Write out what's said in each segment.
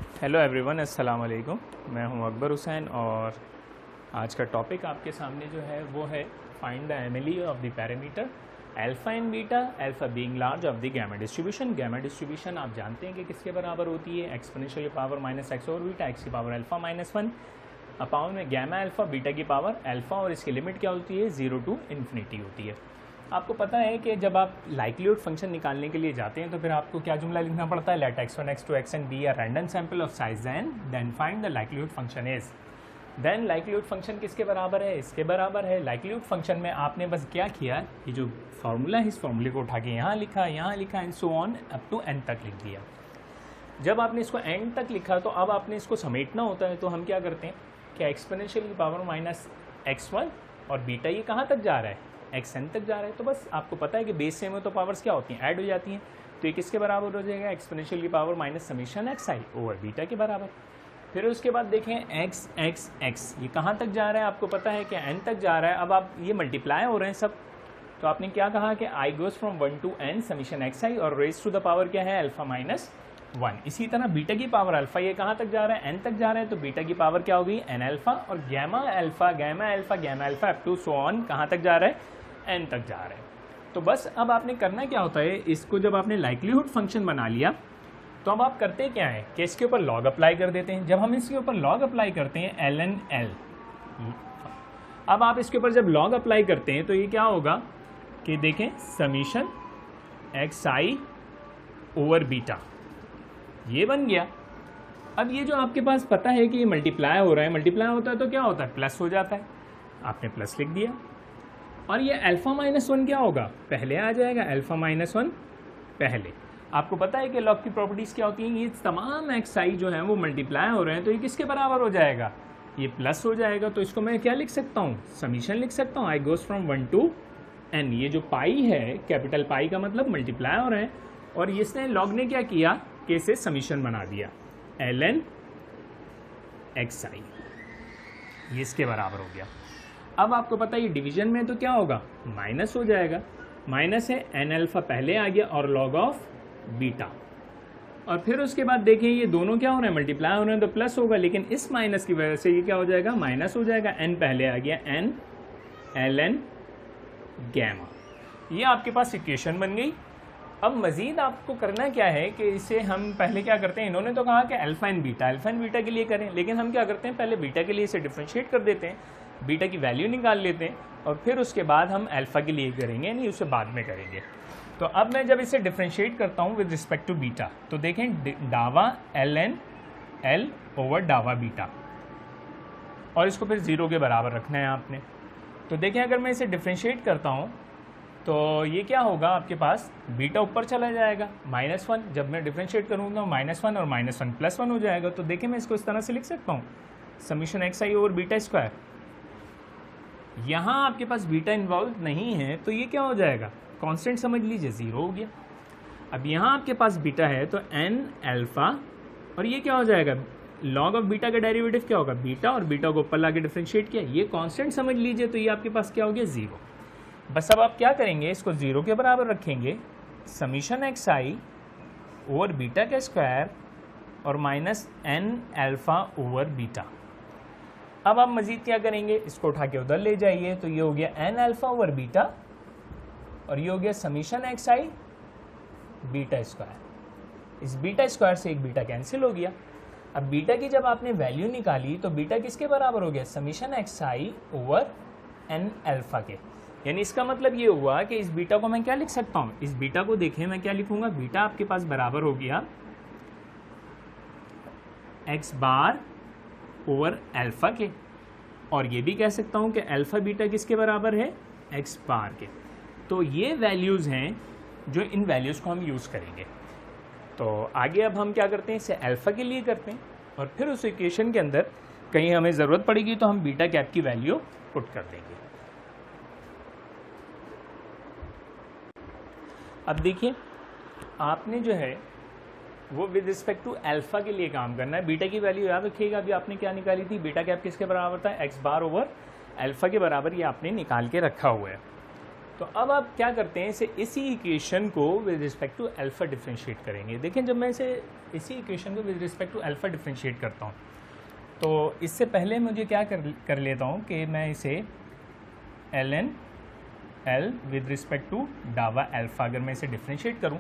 Hello everyone, अस्सलाम वालेकुम। मैं हूं अकबर हुसैन और आज का टॉपिक आपके सामने जो है वो है find the MLE of the parameter alpha and beta, alpha being large of the gamma distribution. Gamma distribution आप जानते हैं कि किसके बराबर होती है, exponential power minus x over beta, x की पावर अल्फा माइनस वन अपाउंड में गामा अल्फा बीटा की पावर अल्फा, और इसकी लिमिट क्या होती है, 0 टू इन्फिनिटी होती है। आपको पता है कि जब आप लाइक्लीहुड फंक्शन निकालने के लिए जाते हैं तो फिर आपको क्या जुमला लिखना पड़ता है, let x1 x2 xn be a random sample of size n, then find the likelihood function is. Then likelihood function किसके बराबर है, इसके बराबर है। लाइक्लीहुड फंक्शन में आपने बस क्या किया, ये जो फार्मूला है इस फार्मूले को उठा के यहाँ लिखा and so on up to n तक लिख दिया। जब आपने इसको n तक लिखा तो अब आपने इसको समेटना होता है, तो हम क्या करते हैं कि एक्सपोनेंशियल की पावर माइनस x1 और बीटा ये कहाँ तक जा रहा है, xn तक जा रहा है। तो बस आपको पता है कि बेस सेम है तो पावर्स क्या होती हैं, ऐड हो जाती हैं। तो ये किसके बराबर हो जाएगा, एक्सपोनेंशियल की पावर माइनस समीशन एक्स आई ओवर बीटा के बराबर। फिर उसके बाद देखें x ये कहाँ तक जा रहा है, आपको पता है कि n तक जा रहा है। अब आप ये मल्टीप्लाई हो रहे हैं सब, तो आपने क्या कहा कि i goes from 1 to n summation x i और रेज टू द पावर क्या है, अल्फा माइनस 1। इसी तरह बीटा की पावर अल्फा ये कहाँ तक जा रहा है, n तक जा रहा है, तो बीटा की पावर क्या होगी, n अल्फा, और gamma alpha up to so on कहाँ तक जा रहा है, n तक जा रहा है। तो बस अब आपने करना क्या होता है, इसको जब आपने लाइक्लीहुड फंक्शन बना लिया तो अब आप करते क्या है कि इसके ऊपर लॉग अप्लाई कर देते हैं। जब हम इसके ऊपर लॉग अप्लाई करते हैं ln l, अब आप इसके ऊपर जब लॉग अप्लाई करते हैं तो ये क्या होगा कि देखें समीशन एक्स आई ओवर बीटा ये बन गया। अब ये जो आपके पास पता है कि ये मल्टीप्लाई हो रहा है, मल्टीप्लाई होता है तो क्या होता है, प्लस हो जाता है, आपने प्लस लिख दिया। और ये अल्फा माइनस वन क्या होगा, पहले आ जाएगा, अल्फा माइनस वन पहले। आपको पता है कि लॉग की प्रॉपर्टीज़ क्या होती हैं, ये तमाम एक्स आई जो है वो मल्टीप्लाई हो रहे हैं, तो ये किसके बराबर हो जाएगा, ये प्लस हो जाएगा। तो इसको मैं क्या लिख सकता हूँ, समीशन लिख सकता हूँ, आई गोज फ्रॉम 1 टू n। ये जो पाई है, कैपिटल पाई का मतलब मल्टीप्लाई हो रहे हैं, और इसने लॉग ने क्या किया कि इसे समीशन बना दिया ln एक्स आई, ये इसके बराबर हो गया। अब आपको पता है ये डिवीजन में तो क्या होगा, माइनस हो जाएगा, माइनस है n अल्फा पहले आ गया और लॉग ऑफ बीटा, और फिर उसके बाद देखें ये दोनों क्या हो रहे हैं, मल्टीप्लाई हो रहे हैं तो प्लस होगा, लेकिन इस माइनस की वजह से ये क्या हो जाएगा, माइनस हो जाएगा, n पहले आ गया, n ln गैमा। ये आपके पास इक्वेशन बन गई। अब मजीद आपको करना क्या है कि इसे हम पहले क्या करते हैं, इन्होंने तो कहा कि अल्फा एंड बीटा के लिए करें, लेकिन हम क्या करते हैं पहले बीटा के लिए इसे डिफ्रेंशिएट कर देते हैं, बीटा की वैल्यू निकाल लेते हैं, और फिर उसके बाद हम अल्फा के लिए करेंगे, यानी उसे बाद में करेंगे। तो अब मैं जब इसे डिफ्रेंशिएट करता हूँ विद रिस्पेक्ट टू बीटा, तो देखें डावा ln l ओवर डावा बीटा, और इसको फिर 0 के बराबर रखना है आपने। तो देखें अगर मैं इसे डिफ्रेंशिएट करता हूँ तो ये क्या होगा, आपके पास बीटा ऊपर चला जाएगा, -1, जब मैं डिफ्रेंशिएट करूँगा -1 और -1 +1 हो जाएगा। तो देखें मैं इसको इस तरह से लिख सकता हूँ, समीशन एक्स आई ओवर बीटा स्क्वायर। यहाँ आपके पास बीटा इन्वॉल्व नहीं है तो ये क्या हो जाएगा, कांस्टेंट समझ लीजिए, 0 हो गया। अब यहाँ आपके पास बीटा है तो n अल्फा, और ये क्या हो जाएगा, लॉग ऑफ बीटा का डेरिवेटिव क्या होगा, बीटा, और बीटा को ऊपर लाके डिफ्रेंशिएट किया, ये कांस्टेंट समझ लीजिए, तो ये आपके पास क्या हो गया, 0। बस अब आप क्या करेंगे, इसको 0 के बराबर रखेंगे, समीशन एक्स आई ओवर बीटा का स्क्वायर और minus n alpha over beta. अब आप मजीद क्या करेंगे, इसको उठा के उधर ले जाइए, तो ये हो गया n अल्फा ओवर बीटा, और ये हो गया समीशन एक्स आई बीटा स्क्वायर। इस बीटा स्क्वायर से एक बीटा कैंसिल हो गया। अब बीटा की जब आपने वैल्यू निकाली तो बीटा किसके बराबर हो गया, समीशन एक्स आई ओवर n अल्फा के। यानी इसका मतलब ये हुआ कि इस बीटा को मैं क्या लिख सकता हूँ, इस बीटा को देखें मैं क्या लिखूंगा, बीटा आपके पास बराबर हो गया एक्स बार ओवर अल्फा के, और ये भी कह सकता हूँ कि अल्फा बीटा किसके बराबर है, एक्स बार के। तो ये वैल्यूज़ हैं जो इन वैल्यूज़ को हम यूज़ करेंगे। तो आगे अब हम क्या करते हैं, इसे अल्फा के लिए करते हैं, और फिर उस इक्वेशन के अंदर कहीं हमें ज़रूरत पड़ेगी तो हम बीटा कैप की वैल्यू पुट कर देंगे। अब देखिए आपने जो है वो विद रिस्पेक्ट टू अल्फा के लिए काम करना है। बीटा की वैल्यू याद रखिएगा, अभी आपने क्या निकाली थी, बीटा कैप किसके बराबर था, एक्स बार ओवर अल्फा के बराबर, ये आपने निकाल के रखा हुआ है। तो अब आप क्या करते हैं, इसे इसी इक्वेशन को with respect to alpha differentiate करेंगे। देखें जब मैं इसी इक्वेशन को with respect to alpha differentiate करता हूँ तो इससे पहले मुझे क्या कर लेता हूँ कि मैं इसे ln L with respect to डावा अल्फ़ा अगर मैं इसे डिफ्रेंशिएट करूँ,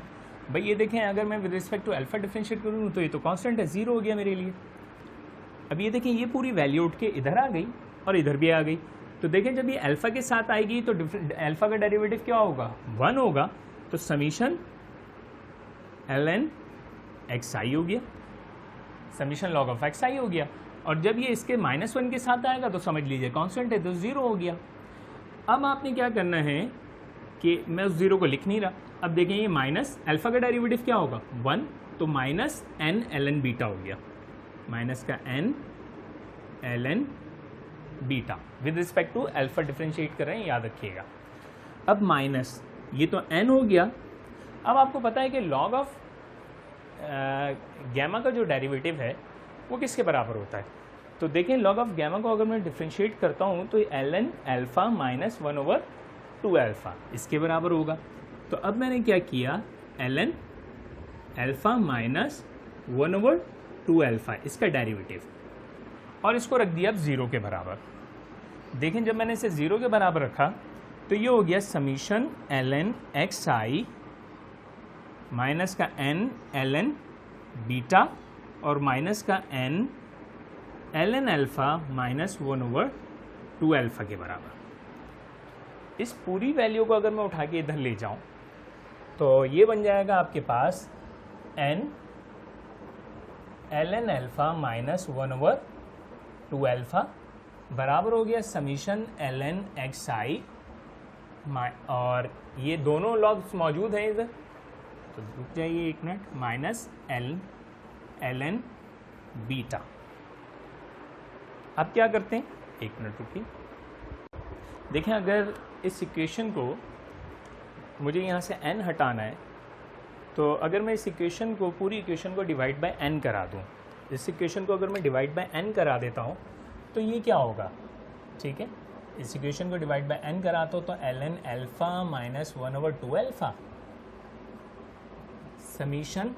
भाई ये देखें अगर मैं with respect to alpha differentiate करूँ तो ये तो कांस्टेंट है, 0 हो गया मेरे लिए। अब ये देखें ये पूरी वैल्यू उठ के इधर आ गई और इधर भी आ गई। तो देखें जब ये अल्फ़ा के साथ आएगी तो अल्फ़ा का डेरिवेटिव क्या होगा, 1 होगा। तो समीशन ln xi हो गया, समीशन log ऑफ xi हो गया। और जब ये इसके -1 के साथ आएगा तो समझ लीजिए कांस्टेंट है तो 0 हो गया। अब आपने क्या करना है कि मैं उस 0 को लिख नहीं रहा। अब देखें ये माइनस अल्फ़ा का डेरिवेटिव क्या होगा, 1, तो माइनस n ln बीटा हो गया, माइनस का n ln beta with respect to alpha differentiate कर रहे हैं, याद रखिएगा। अब माइनस ये तो n हो गया। अब आपको पता है कि लॉग ऑफ गैमा का जो डेरिवेटिव है वो किसके बराबर होता है। तो देखें लॉग ऑफ गैमा को अगर मैं डिफ्रेंशिएट करता हूँ तो ln अल्फ़ा माइनस 1/2 अल्फ़ा इसके बराबर होगा। तो अब मैंने क्या किया, ln अल्फ़ा माइनस 1/2 अल्फ़ा इसका डेरिवेटिव, और इसको रख दिया अब 0 के बराबर। देखें जब मैंने इसे 0 के बराबर रखा तो ये हो गया समीशन ln xi माइनस का n ln बीटा और माइनस का n ln alpha minus 1/2 alpha के बराबर। इस पूरी वैल्यू को अगर मैं उठा के इधर ले जाऊं तो ये बन जाएगा आपके पास n ln alpha minus 1/2 alpha बराबर हो गया समीशन ln xi, और ये दोनों लॉग्स मौजूद हैं इधर, तो रुक जाइए एक मिनट, माइनस ln बीटा। अब क्या करते हैं, एक मिनट रुकिए। देखें अगर इस इक्वेशन को मुझे यहाँ से n हटाना है तो अगर मैं इस इक्वेशन को, पूरी इक्वेशन को डिवाइड बाय n करा दूँ, इस इक्वेशन को अगर मैं डिवाइड बाय n करा देता हूँ तो ये क्या होगा, ठीक है, इस इक्वेशन को डिवाइड बाय n कराता हूँ तो ln alpha minus 1/2 alpha summation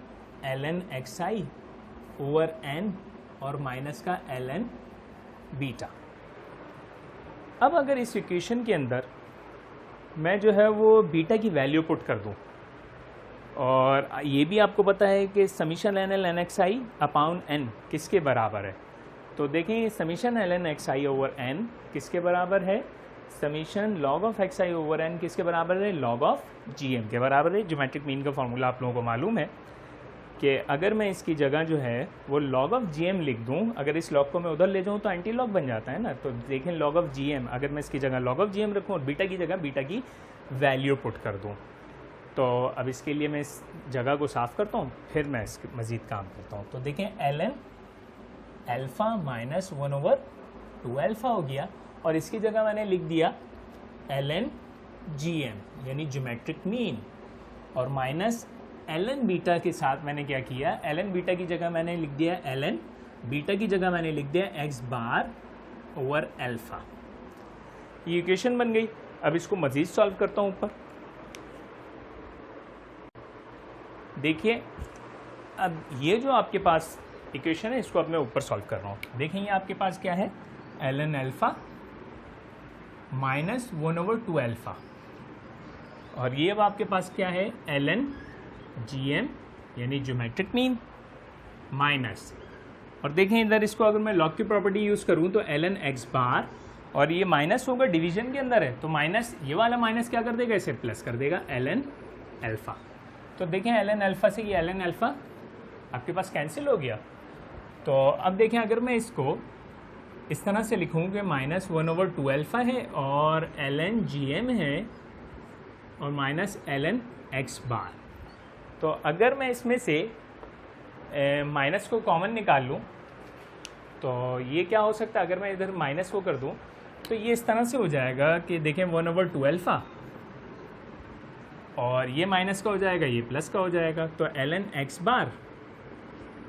ln xi over n और माइनस का ln बीटा। अब अगर इस इक्वेशन के अंदर मैं जो है वो बीटा की वैल्यू पुट कर दूं, और ये भी आपको पता है कि summation ln xi upon n किसके बराबर है, तो देखें summation ln xi over n किसके बराबर है, summation log of xi over n किसके बराबर है, log ऑफ gm के बराबर है। ज्योमेट्रिक मीन का फॉर्मूला आप लोगों को मालूम है कि अगर मैं इसकी जगह जो है वो log ऑफ gm लिख दूं, अगर इस log को मैं उधर ले जाऊं तो एंटी लॉग बन जाता है ना। तो देखें log ऑफ gm, अगर मैं इसकी जगह log ऑफ gm रखूं और बीटा की जगह बीटा की वैल्यू पुट कर दूं, तो अब इसके लिए मैं इस जगह को साफ़ करता हूं, फिर मैं इसके मज़ीद काम करता हूं। तो देखें ln अल्फ़ा माइनस 1/2 अल्फ़ा हो गया, और इसकी जगह मैंने लिख दिया ln gm यानी ज्योमेट्रिक मीन, और माइनस ln बीटा के साथ मैंने क्या किया, ln बीटा की जगह मैंने लिख दिया ln बीटा की जगह मैंने लिख दिया x बार ओवर अल्फ़ा। ये इक्वेशन बन गई। अब इसको मज़ीद सॉल्व करता हूँ ऊपर। देखिए अब ये जो आपके पास इक्वेशन है इसको अब मैं ऊपर सॉल्व कर रहा हूँ। देखें ये आपके पास क्या है, ln अल्फ़ा माइनस 1/2 अल्फ़ा, और ये अब आपके पास क्या है, ln gm यानी ज्योमेट्रिक मीन माइनस, और देखें इधर इसको अगर मैं लॉग की प्रॉपर्टी यूज़ करूँ तो ln x बार, और ये माइनस होगा डिवीजन के अंदर है तो माइनस, ये वाला माइनस क्या कर देगा, इसे प्लस कर देगा ln अल्फ़ा। तो देखें ln अल्फ़ा से ये ln अल्फ़ा आपके पास कैंसिल हो गया। तो अब देखें अगर मैं इसको इस तरह से लिखूँ कि माइनस 1/2 अल्फ़ा है और ln gm है और माइनस ln x बार, तो अगर मैं इसमें से माइनस को कॉमन निकाल लूँ तो ये क्या हो सकता है, अगर मैं इधर माइनस को कर दूँ तो ये इस तरह से हो जाएगा कि देखें 1/2 अल्फ़ा और ये माइनस का हो जाएगा, ये प्लस का हो जाएगा, तो ln x बार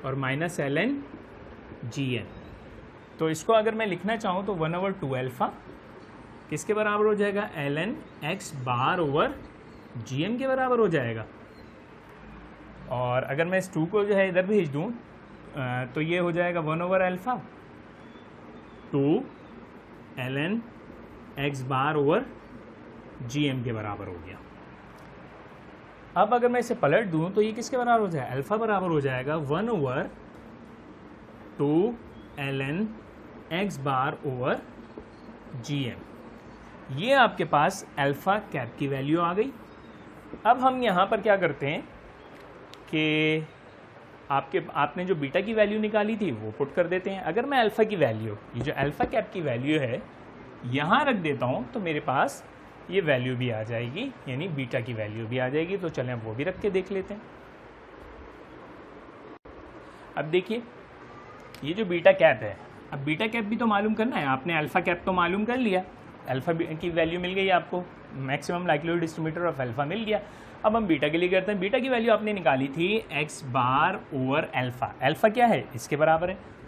और माइनस ln gm। तो इसको अगर मैं लिखना चाहूँ तो 1/2 अल्फ़ा किसके बराबर हो जाएगा, ln x बार ओवर gm के बराबर हो जाएगा। और अगर मैं इस 2 को जो है इधर भेज दूँ तो ये हो जाएगा 1/α 2 ln x बार ओवर gm के बराबर हो गया। अब अगर मैं इसे पलट दूं तो ये किसके बराबर हो जाएगा, अल्फा बराबर हो जाएगा 1/2 ln x बार ओवर gm। ये आपके पास अल्फा कैप की वैल्यू आ गई। अब हम यहाँ पर क्या करते हैं कि आपने जो बीटा की वैल्यू निकाली थी वो पुट कर देते हैं। अगर मैं अल्फा की वैल्यू, ये जो अल्फा कैप की वैल्यू है, यहाँ रख देता हूँ तो मेरे पास ये वैल्यू भी आ जाएगी, यानी बीटा की वैल्यू भी आ जाएगी। तो चलें अब वो भी रख के देख लेते हैं। अब देखिए ये जो बीटा कैप है, अब बीटा कैप भी तो मालूम करना है। आपने अल्फा कैप तो मालूम कर लिया, अल्फा की वैल्यू मिल गई आपको, maximum likelihood distributor of alpha मिल गया। अब हम बीटा के लिए करते हैं। बीटा की वैल्यू आपने निकाली थी x बार ओवर अल्फा। अल्फा क्या है, इसके बराबर है।